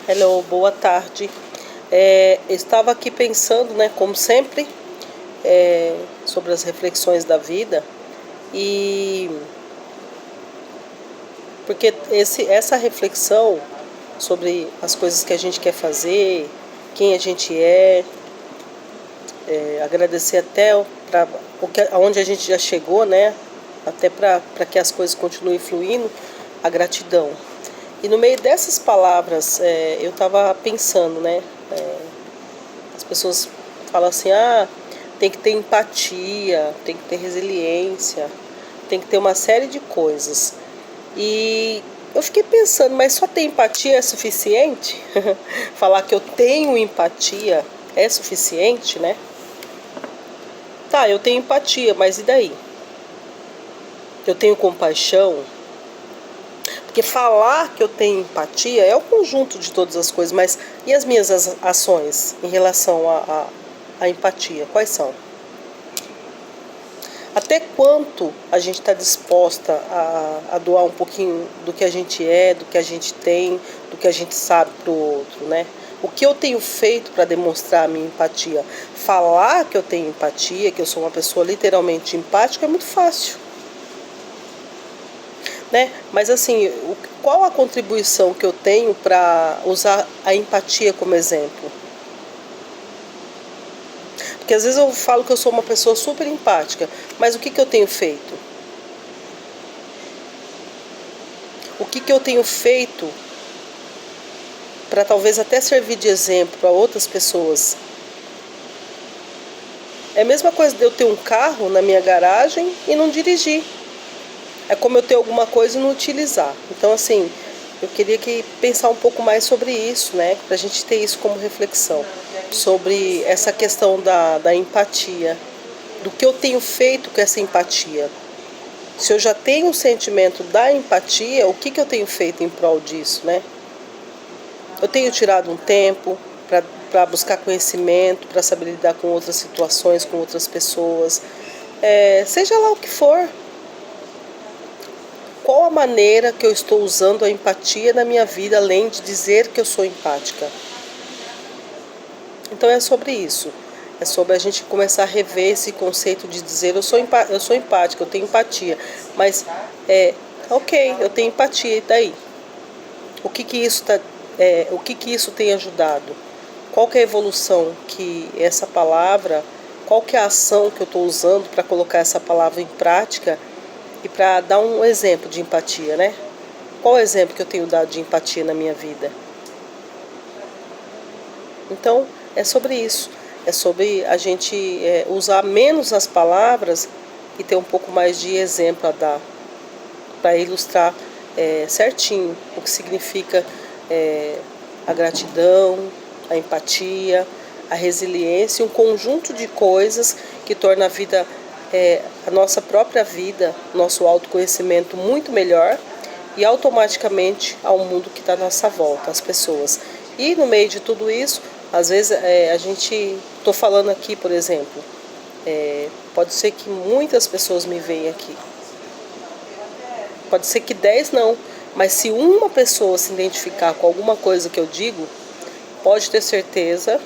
Hello, boa tarde. Estava aqui pensando, né, como sempre, sobre as reflexões da vida e porque essa reflexão sobre as coisas que a gente quer fazer, quem a gente agradecer até para aonde a gente já chegou, né, até para que as coisas continuem fluindo, a gratidão. E no meio dessas palavras, eu estava pensando, né? As pessoas falam assim, tem que ter empatia, tem que ter resiliência, tem que ter uma série de coisas. E eu fiquei pensando, mas só ter empatia é suficiente? Falar que eu tenho empatia é suficiente, né? Tá, eu tenho empatia, mas e daí? Eu tenho compaixão? Porque falar que eu tenho empatia é o conjunto de todas as coisas, mas e as minhas ações em relação à empatia? Quais são? Até quanto a gente está disposta a doar um pouquinho do que a gente do que a gente tem, do que a gente sabe para o outro, né? O que eu tenho feito para demonstrar a minha empatia? Falar que eu tenho empatia, que eu sou uma pessoa literalmente empática, é muito fácil. Né? Mas assim, qual a contribuição que eu tenho para usar a empatia como exemplo? Porque às vezes eu falo que eu sou uma pessoa super empática, mas o que eu tenho feito? O que eu tenho feito para talvez até servir de exemplo para outras pessoas? É a mesma coisa de eu ter um carro na minha garagem e não dirigir. É como eu ter alguma coisa e não utilizar. Então, assim, eu queria pensar um pouco mais sobre isso, né? Pra gente ter isso como reflexão. Sobre essa questão da empatia. Do que eu tenho feito com essa empatia. Se eu já tenho o sentimento da empatia, o que eu tenho feito em prol disso, né? Eu tenho tirado um tempo para buscar conhecimento, para saber lidar com outras situações, com outras pessoas. Seja lá o que for. Qual a maneira que eu estou usando a empatia na minha vida, além de dizer que eu sou empática? Então é sobre isso. É sobre a gente começar a rever esse conceito de dizer eu sou empática, eu tenho empatia. Mas, ok, eu tenho empatia, e daí? O que isso tem ajudado? Qual que é a evolução que essa palavra, qual que é a ação que eu estou usando para colocar essa palavra em prática? E para dar um exemplo de empatia, né? Qual o exemplo que eu tenho dado de empatia na minha vida? Então, é sobre isso. É sobre a gente usar menos as palavras e ter um pouco mais de exemplo a dar. Para ilustrar certinho o que significa a gratidão, a empatia, a resiliência, um conjunto de coisas que torna a vida, a nossa própria vida, nosso autoconhecimento muito melhor e automaticamente ao mundo que está à nossa volta, as pessoas. E no meio de tudo isso, às vezes a gente, estou falando aqui, por exemplo, pode ser que muitas pessoas me veem aqui. Pode ser que 10 não, mas se uma pessoa se identificar com alguma coisa que eu digo, pode ter certeza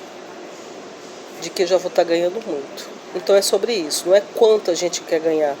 de que eu já vou estar ganhando muito. Então é sobre isso, não é quanto a gente quer ganhar,